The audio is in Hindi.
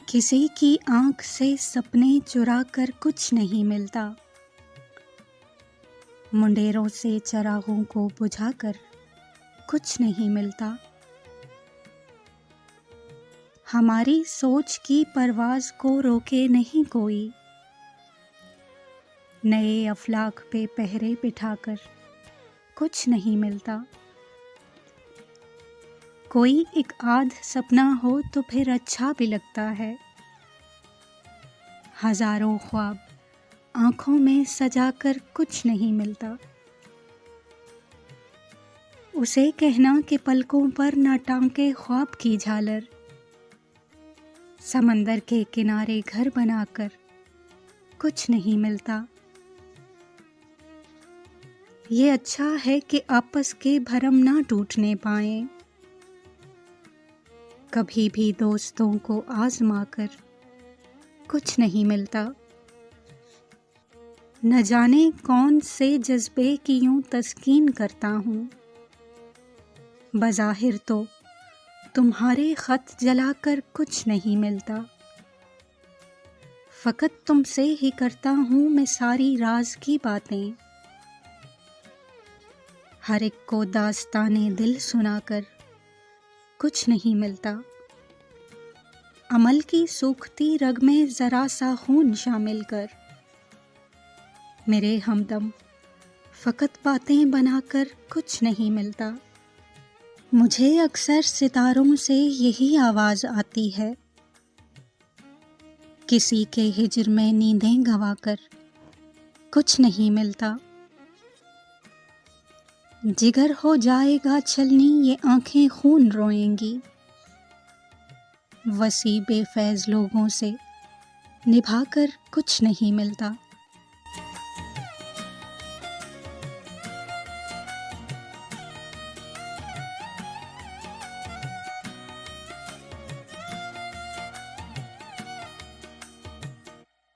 किसी की आँख से सपने चुरा कर कुछ नहीं मिलता। मुंडेरों से चरागों को बुझाकर कुछ नहीं मिलता। हमारी सोच की परवाज़ को रोके नहीं कोई। नए अफलाक पे पहरे बिठाकर कुछ नहीं मिलता। कोई एक आध सपना हो तो फिर अच्छा भी लगता है। हजारों ख्वाब आंखों में सजाकर कुछ नहीं मिलता। उसे कहना कि पलकों पर न टांके ख्वाब की झालर, समंदर के किनारे घर बनाकर कुछ नहीं मिलता। ये अच्छा है कि आपस के भरम ना टूटने पाएं, कभी भी दोस्तों को आजमा कर कुछ नहीं मिलता। न जाने कौन से जज्बे की यूं तस्कीन करता हूँ, बज़ाहिर तो तुम्हारे खत जलाकर कुछ नहीं मिलता। फ़कत तुमसे ही करता हूँ मैं सारी राज की बातें, हर एक को दास्ताने दिल सुनाकर कुछ नहीं मिलता। अमल की सूखती रग में ज़रा सा खून शामिल कर, मेरे हमदम फ़कत बातें बनाकर कुछ नहीं मिलता। मुझे अक्सर सितारों से यही आवाज़ आती है, किसी के हिज्र में नींदें गंवाकर कुछ नहीं मिलता। जिगर हो जाएगा छलनी ये आंखें खून रोएंगी, वसी बेफैज़ लोगों से निभाकर कुछ नहीं मिलता।